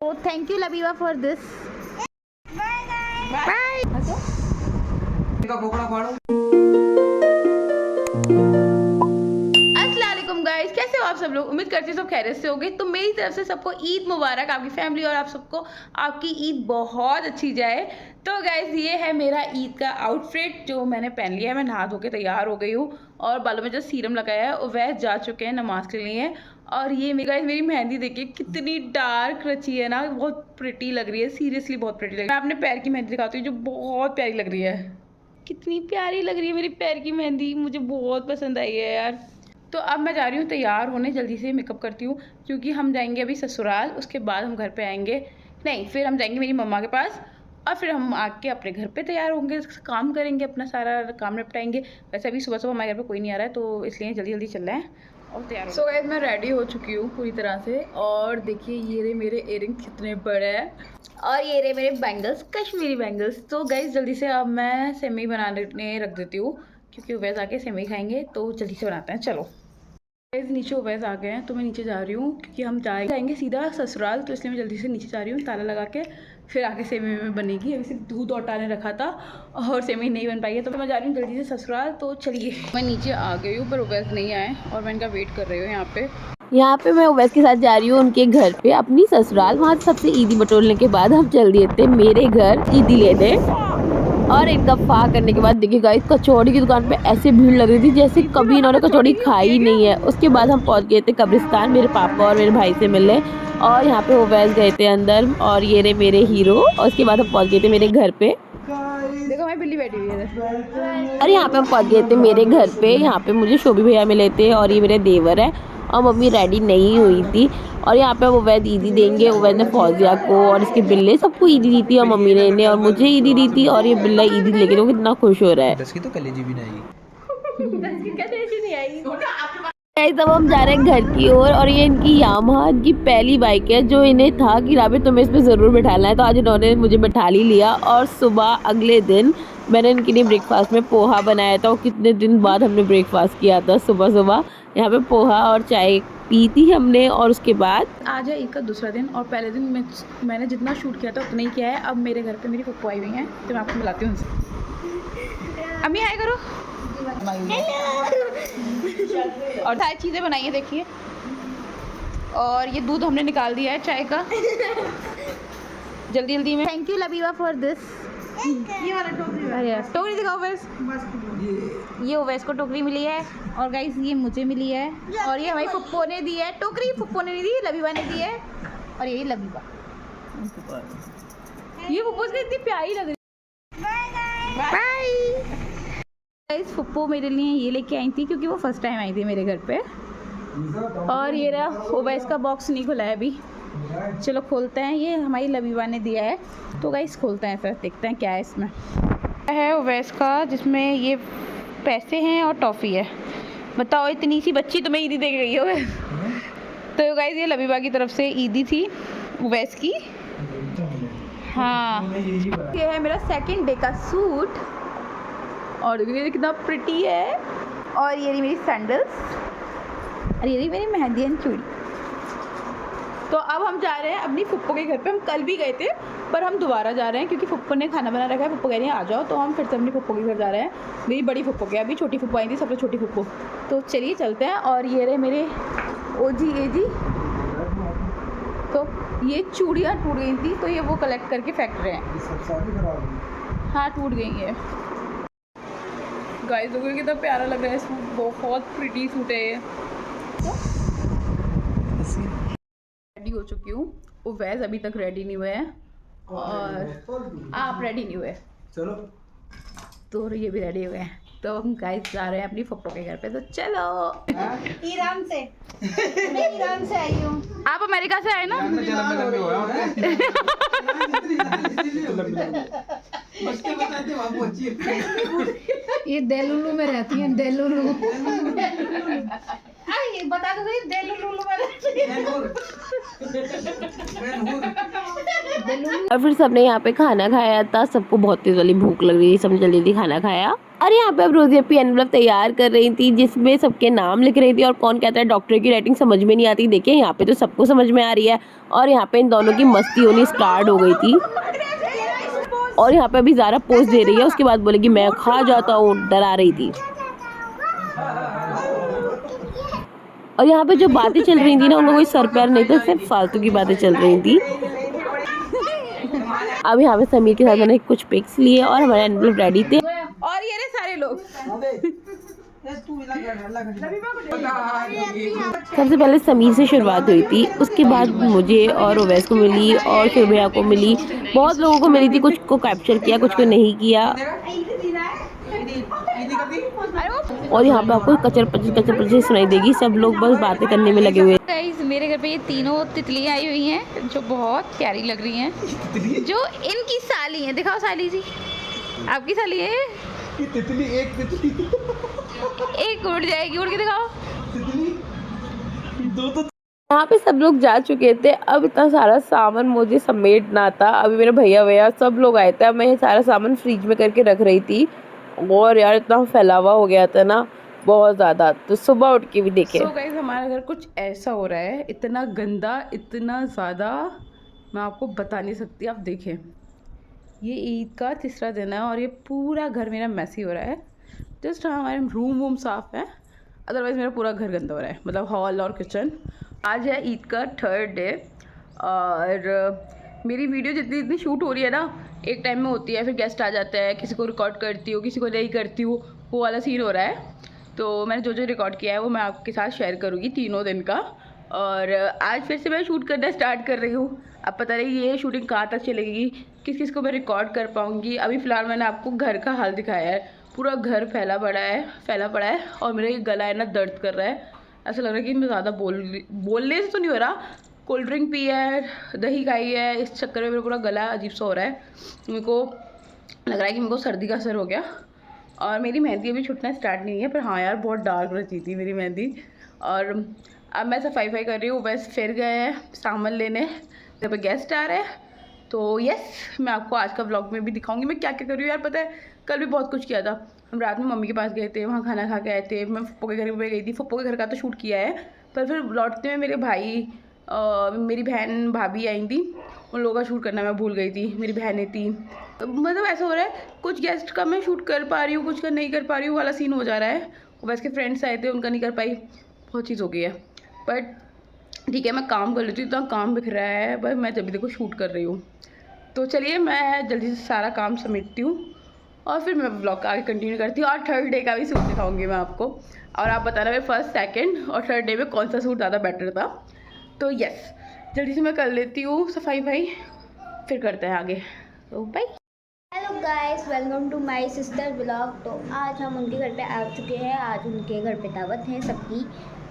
So thank you Labiba for this. Bye. अस्सलामुअलैकुम guys, कैसे हो आप सब लोग। उम्मीद करती हूँ सब खैरियत से होगे। तो मेरी तरफ से सबको ईद मुबारक, आपकी फैमिली और आप सबको आपकी ईद बहुत अच्छी जाए। तो गाइस ये है मेरा ईद का आउटफिट जो मैंने पहन लिया है। मैं नहा धो के तैयार हो गई हूँ और बालों में जो सीरम लगाया है वह जा चुके हैं नमाज के लिए। और ये गाइस मेरी मेहंदी देखिए कितनी डार्क रची है ना, बहुत प्रिटी लग रही है। सीरियसली बहुत प्रिटी लग रही है। मैं अपने पैर की मेहंदी दिखाती हूँ जो बहुत प्यारी लग रही है। कितनी प्यारी लग रही है मेरी पैर की मेहंदी, मुझे बहुत पसंद आई है यार। तो अब मैं जा रही हूँ तैयार होने, जल्दी से मेकअप करती हूँ क्योंकि हम जाएंगे अभी ससुराल। उसके बाद हम घर पे आएंगे, नहीं फिर हम जाएंगे मेरी मम्मा के पास और फिर हम आके अपने घर पे तैयार होंगे, काम करेंगे, अपना सारा काम निपटाएंगे। वैसे अभी सुबह सुबह हमारे घर पे कोई नहीं आ रहा है तो इसलिए जल्दी जल्दी चल रहे हैं और तैयार। सो गाइस मैं रेडी हो चुकी हूँ पूरी तरह से और देखिए ये रहे मेरे इयररिंग कितने बड़े हैं और ये रहे मेरे बैंगल्स, कश्मीरी बैंगल्स। तो गाइस जल्दी से अब मैं सेमी बनाने रख देती हूँ क्योंकि वैसे आके सेमी खाएंगे तो जल्दी से बनाते हैं। चलो नीचे ओवैस आ गए हैं तो मैं नीचे जा रही हूँ क्योंकि हम जाएंगे सीधा ससुराल, तो इसलिए मैं जल्दी से नीचे जा रही हूँ ताला लगा के। फिर आके सेमी में बनेगी। अभी सिर्फ दूध औटाने रखा था और सेमी नहीं बन पाई है तो मैं जा रही हूँ जल्दी से ससुराल। तो चलिए मैं नीचे आ गई हूँ पर ओवैस नहीं आए और मैं इनका वेट कर रही हूँ यहाँ पे मैं ओवैस के साथ जा रही हूँ उनके घर पे अपनी ससुराल। वहाँ सबसे ईदी बटोरने के बाद हम चल दिए थे मेरे घर ईदी लेने और इनका फा करने के बाद देखिए गाइस कचौड़ी की दुकान पे ऐसे भीड़ लग रही थी जैसे कभी इन्होंने कचौड़ी खाई नहीं है। उसके बाद हम पहुंच गए थे कब्रिस्तान मेरे पापा और मेरे भाई से मिलने और यहाँ पे ओवैस गए थे अंदर और ये रहे मेरे हीरो। और उसके बाद हम पहुंच गए थे मेरे घर पे। देखो मैं बिल्ली बैठी हुई है और यहाँ पे हम पहुंच गए थे मेरे घर पे। यहाँ पे मुझे शोभी भैया मिले थे और ये मेरे देवर है और मम्मी रेडी नहीं हुई थी। और यहाँ पे ओवैस ईदी देंगे। ओवैस ने फौजिया को और इसके बिल्ले सबको ईदी दी थी और मम्मी ने इन्हें और मुझे ईदी दी थी और ये बिल्ला ईदी लेके तो कितना खुश हो रहा है। 10 की तो कलेजी भी नहीं आई। 10 की कलेजी नहीं आई। तब हम जा रहे हैं घर की ओर और ये इनकी यामाहा की पहली बाइक है जो इन्हें था कि राबे तुम्हें इस पे ज़रूर बैठाना है, तो आज इन्होंने मुझे बैठा लिया। और सुबह अगले दिन मैंने इनके लिए ब्रेकफास्ट में पोहा बनाया था और कितने दिन बाद हमने ब्रेकफास्ट किया था सुबह सुबह। यहाँ पे पोहा और चाय पी थी हमने। और उसके बाद आज है ईद का दूसरा दिन और पहले दिन मैंने जितना शूट किया था उतना ही किया है। अब मेरे घर पे मेरी फुप्पो आई हुई हैं तो मैं आपको बुलाती हूँ उनसे। अम्मी आए करो। और सारी चीज़ें बनाई है देखिए। और ये दूध हमने निकाल दिया है चाय का जल्दी जल्दी में। Thank you Labiba for this. ये वाला टोकरी दिखाओ बस। ये ओवैस को टोकरी मिली है और गाइस ये मुझे मिली है और ये हमारी फुप्पो ने दी है। टोकरी फुप्पो ने नहीं दी, लबीबा ने दी है। और यही लबीबा, ये फुप्पो से इतनी प्यारी लग रही है। बाय गाइस फुप्पो मेरे लिए ये लेके आई थी क्योंकि वो फर्स्ट टाइम आई थी मेरे घर पे। और ये रहा ओवैस का बॉक्स नहीं खुला है अभी, चलो खोलते हैं। ये हमारी लबीबा ने दिया है तो गाइस खोलते हैं फिर देखते हैं क्या है इसमें। है ओवैस का जिसमें ये पैसे हैं और टॉफ़ी है। बताओ इतनी सी बच्ची तुम्हें ईदी दे गई हो। तो गाइस ये लबीबा की तरफ से ईदी थी ओवैस की। हाँ ये है मेरा सेकंड डे का सूट और देखिए कितना प्रिटी है। और ये रही मेरी सैंडल्स और ये रही मेरी मेहंदी एंड चूड़ी। तो अब हम जा रहे हैं अपनी फुप्पो के घर पे। हम कल भी गए थे पर हम दोबारा जा रहे हैं क्योंकि फुप्पो ने खाना बना रखा है। फुप्पो कह रही है आ जाओ तो हम फिर से अपनी फुप्पो के घर जा रहे हैं। मेरी बड़ी फुप्पो के, अभी छोटी फुप्पो आई थी, सबसे छोटी फुप्पो। तो चलिए चलते हैं। और ये रहे मेरे ओजी एजी। तो ये चूड़ियाँ टूट गई थी तो ये वो कलेक्ट करके फेंक रहे हैं। हाँ टूट गई है। गाइस देखो कितना प्यारा लग रहा है सूट, बहुत प्रिटी सूट है ये। रेडी हो चुकी हूँ, ओवैस अभी तक रेडी नहीं हुए हैं और आप रेडी नहीं हुए चलो तो ये भी रेडी हुए हैं। तो हम गाइस जा रहे हैं अपनी फुप्पो के घर पे। तो चलो ईरान से मैं ईरान से आई हूँ। आप अमेरिका से आए ना। ये देलुलू में रहती है। देलुलू ये बता दो देलुलू में रहती है। देलुलू और फिर सबने यहाँ पे खाना खाया था। सबको बहुत तेज वाली भूख लग रही थी, सबने जल्दी जल्दी खाना खाया। और यहाँ पे अब रोजी अपनी एनवलप तैयार कर रही थी जिसमें सबके नाम लिख रही थी। और कौन कहता है डॉक्टर की राइटिंग समझ में नहीं आती, देखिए यहाँ पे तो सबको समझ में आ रही है। और यहाँ पे इन दोनों की मस्ती होनी स्टार्ट हो गई थी। और यहाँ पे अभी ज़ारा पोज दे रही है, उसके बाद बोलेगी मैं खा जाता हूँ, डरा रही थी। और यहाँ पे जो बातें चल रही थी ना, उनका कोई सर पैर नहीं था, सिर्फ फालतू की बातें चल रही थी। अब यहाँ पे समीर के साथ मैंने कुछ पिक्स लिए और हमारे एनवलप रेडी थे। और ये रहे सारे लोग। सबसे पहले समीर से शुरुआत हुई थी, उसके बाद मुझे और ओवैस को मिली और फिर भैया को मिली, बहुत लोगों को मिली थी। कुछ को कैप्चर किया, कुछ को नहीं किया। और यहाँ पे आपको कचर पचर सुनाई देगी, सब लोग बस बातें करने में लगे हुए। गाइस मेरे घर पे ये तीनों तितलियां आई हुई हैं जो बहुत प्यारी लग रही हैं, जो इनकी साली हैं। दिखाओ साली जी, आपकी साली है ये? तितली एक एक उड़ जाएगी, उड़ के दिखाओ। दो तो यहाँ पे सब लोग जा चुके थे। अब इतना सारा सामान मुझे समेटना था। अभी मेरे भैया सब लोग आए थे। अब मैं ये सारा सामान फ्रिज में करके रख रही थी। और यार इतना फैलावा हो गया था ना, बहुत ज़्यादा। तो सुबह उठ के भी देखे। So guys, हमारा घर कुछ ऐसा हो रहा है, इतना गंदा, इतना ज़्यादा, मैं आपको बता नहीं सकती। आप देखें, ये ईद का तीसरा दिन है और ये पूरा घर मेरा मैसी हो रहा है। जस्ट हमारे रूम वूम साफ़ है, अदरवाइज़ मेरा पूरा घर गंदा हो रहा है, मतलब हॉल और किचन। आज है ईद का 3rd डे और मेरी वीडियो जितनी शूट हो रही है ना, एक टाइम में होती है, फिर गेस्ट आ जाता है, किसी को रिकॉर्ड करती हूँ, किसी को नहीं करती हूँ, वो वाला सीन हो रहा है। तो मैंने जो रिकॉर्ड किया है वो मैं आपके साथ शेयर करूँगी तीनों दिन का। और आज फिर से मैं शूट करना स्टार्ट कर रही हूँ। अब पता नहीं ये शूटिंग कहाँ तक चलेगी, किस किस को मैं रिकॉर्ड कर पाऊँगी। अभी फ़िलहाल मैंने आपको घर का हाल दिखाया है, पूरा घर फैला पड़ा है और मेरा ये गला है ना दर्द कर रहा है। ऐसा लग रहा है कि मैं ज़्यादा बोलने से तो नहीं हो रहा, कोल्ड ड्रिंक पी है, दही खाई है, इस चक्कर में मेरा पूरा गला अजीब सा हो रहा है। मेरे को लग रहा है कि मेरे को सर्दी का असर हो गया। और मेरी मेहंदी अभी छुटना स्टार्ट नहीं है, पर हाँ यार बहुत डार्क रहती थी मेरी मेहंदी। और अब मैं सफाई कर रही हूँ, बस फिर गए हैं सामान लेने, जब पे गेस्ट आ रहे हैं। तो यस, मैं आपको आज का व्लॉग में भी दिखाऊंगी मैं क्या क्या कर रही हूँ। यार पता है कल भी बहुत कुछ किया था। हम रात में मम्मी के पास गए थे, वहाँ खाना खा के आए थे। मैं फुप्पो के घर पे गई थी, फुप्पो के घर का तो शूट किया है, पर फिर लौटते में मेरे भाई मेरी बहन भाभी आई थी, उन लोगों का शूट करना मैं भूल गई थी। मेरी बहनें थी, मतलब ऐसा हो रहा है कुछ गेस्ट का मैं शूट कर पा रही हूँ, कुछ का नहीं कर पा रही हूँ वाला सीन हो जा रहा है। वैसे के फ्रेंड्स आए थे, उनका नहीं कर पाई, बहुत चीज़ हो गई है। बट ठीक है, मैं काम कर लेती हूँ, इतना काम बिखरा है, बस मैं जब भी देखो शूट कर रही हूँ। तो चलिए मैं जल्दी से सारा काम समेटती हूँ और फिर मैं व्लॉग आगे कंटिन्यू करती हूँ। और 3rd डे का भी सूट दिखाऊंगी मैं आपको, और आप बताना मैं 1st, 2nd और 3rd डे में कौन सा सूट ज़्यादा बेटर था। तो यस, जल्दी से मैं कर लेती हूँ सफाई फिर करते हैं आगे। तो bye. Hello guys, welcome to my sister blog. तो आज हम उनके घर पे आ चुके हैं। आज उनके घर पे दावत है सबकी,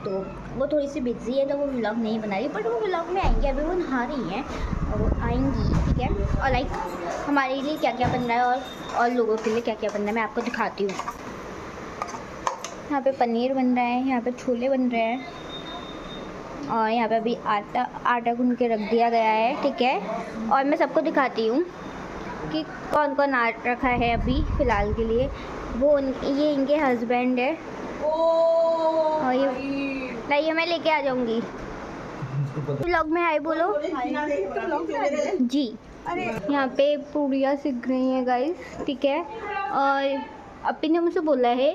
तो वो थोड़ी सी बिजी है तो वो व्लॉग नहीं बना रही, बट वो व्लॉग में आएंगी। अभी वो नहा रही हैं और वो आएंगी, ठीक है। और लाइक हमारे लिए क्या क्या बन रहा है और लोगों के लिए क्या क्या बन रहा है मैं आपको दिखाती हूँ। यहाँ पे पनीर बन रहा है, यहाँ पे छोले बन रहे हैं, और यहाँ पे अभी आटा गूंद के रख दिया गया है, ठीक है। और मैं सबको दिखाती हूँ कि कौन कौन आ रखा है अभी फ़िलहाल के लिए। ये इनके हस्बैंड है, और ये लाइए मैं लेके आ जाऊँगी। व्लॉग में हाय बोलो जी। यहाँ पे पूड़ियाँ सीख रही हैं गाइस, ठीक है। और अपी ने मुझसे बोला है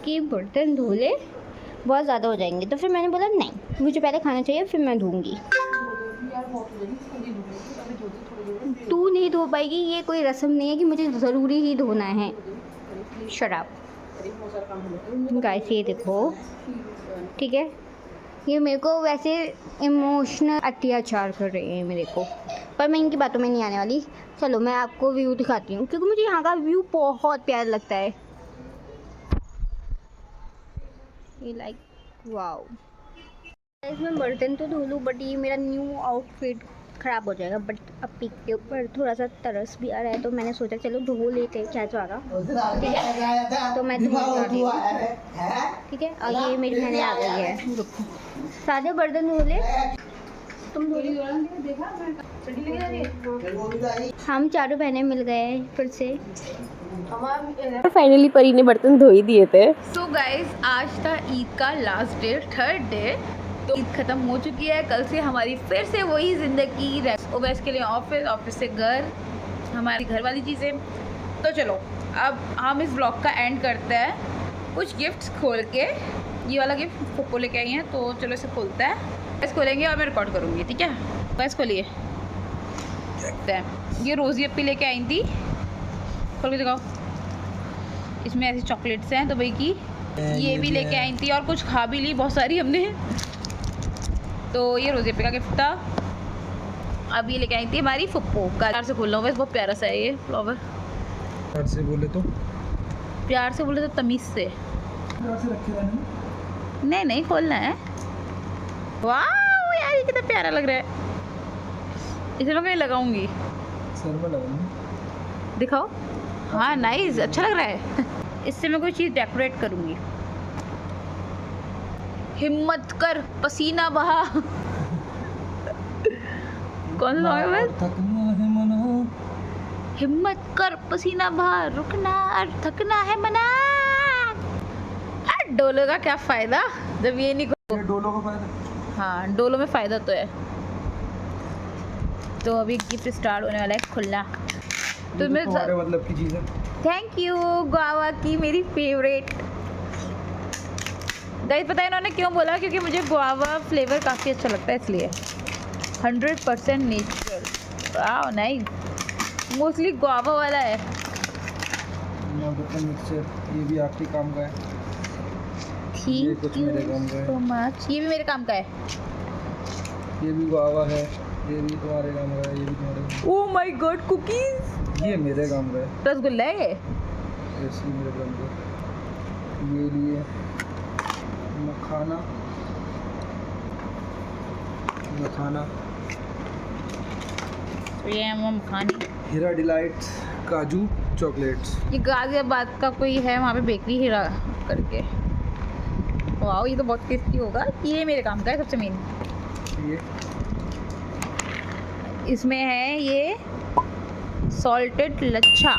कि बर्तन धो ले, बहुत ज़्यादा हो जाएंगे, तो फिर मैंने बोला नहीं, मुझे पहले खाना चाहिए फिर मैं धोऊंगी। तू नहीं धो पाएगी, ये कोई रस्म नहीं है कि मुझे ज़रूरी ही धोना है। शराब गाइस, ये देखो, ठीक है। ये मेरे को वैसे इमोशनल अत्याचार कर रहे हैं मेरे को, पर मैं इनकी बातों में नहीं आने वाली। चलो मैं आपको व्यू दिखाती हूँ, क्योंकि मुझे यहाँ का व्यू बहुत प्यारा लगता है। ये लाइक वाओ। इसमें बर्तन तो धो लूँ, बट ये मेरा न्यू आउटफिट ख़राब हो जाएगा। बट अब पिक के ऊपर थोड़ा सा तरस भी आ रहा है, तो मैंने सोचा चलो धो लेते हैं, क्या जाएगा, ठीक है। तो मैं धो रही हूँ, ठीक है। और ये मेरी बहनें आ गई है, सारे बर्तन धो ले। तुम हम चारों बहनें मिल गए हैं फिर से। फाइनली परी ने बर्तन धो ही दिए थे। सो गाइज आज था ईद का लास्ट डे, थर्ड डे। तो ईद ख़त्म हो चुकी है। कल से हमारी फिर से वही ज़िंदगी, रेस्ट के लिए ऑफिस, ऑफिस से घर, हमारी घर वाली चीज़ें। तो चलो अब हम इस ब्लॉग का एंड करते हैं कुछ गिफ्ट्स खोल के। ये वाला गिफ्ट पप्पो लेके आई हैं, तो चलो इसे खोलते हैं। बस खोलेंगे और मैं रिकॉर्ड करूँगी, ठीक है? बस खोलिए। देखते हैं। ये रोज़ी अपी लेके आई थी, खोल के दिखाओ। इसमें ऐसी चॉकलेट्स हैं दुबई की। ये भी लेके आई थी और कुछ खा भी ली बहुत सारी हमने। तो ये रोज़ी अपी का गिफ्ट था। अब ये लेके आई थी हमारी फुप्पो का। प्यार से खोल रहा हूँ, बस बहुत प्यारा सा है ये फ्लावर। प्यार से बोले तो प्यार से बोले तो तमीज़ से। प्यार से रखे रहने। नहीं नहीं, खोलना है। वाह यार, ये कितना प्यारा लग रहा है। इसे मैं कहीं लगाऊंगी, सर में लगाऊंगी। दिखाओ। हाँ नाइस, अच्छा लग रहा है। इससे मैं कोई चीज़ डेकोरेट करूंगी। हिम्मत कर पसीना बहा। कौन सा सॉन्ग है? थकना है मना। हिम्मत कर पसीना बहा, रुकना और थकना है मना। डोलो का क्या फ़ायदा जब ये नहीं। ये डोलो का फायदा। हाँ, डोलो में फ़ायदा तो है। तो अभी गिफ्ट स्टार्ट होने वाला है खुलना। तो मैं तुम्हारे मतलब की चीज़ है। थैंक यू गुआवा की, मेरी फेवरेट। गाइस पता है इन्होंने क्यों बोला? क्योंकि मुझे गुआवा फ्लेवर काफ़ी अच्छा लगता है, इसलिए 100% नेचुरल। वाह नाइस, मोस्टली गुआवा वाला है। मिक्सचर ये भी आपके काम का है। ये थैंक कुछ यू मेरे काम का है। So much. ये भी मेरे काम का है। ये भी गुआवा है, ये भी तुम्हारे काम का है, ये भी तुम्हारे काम ओह माय गॉड, कुकीज। का है। ये मेरे काम का है। रसगुल्ला है ये। ऐसे मेरे काम का है। ये लिए मखाना, मखाना, ये है मखानी। हीरा डिलाइट्स काजू चॉकलेट्स। ये गाजियाबाद का कोई है, वहाँ पे बेकरी हीरा करके। वाह ये तो बहुत टेस्टी होगा। ये मेरे काम का है सबसे मेन। ये इसमें है ये सॉल्टेड लच्छा।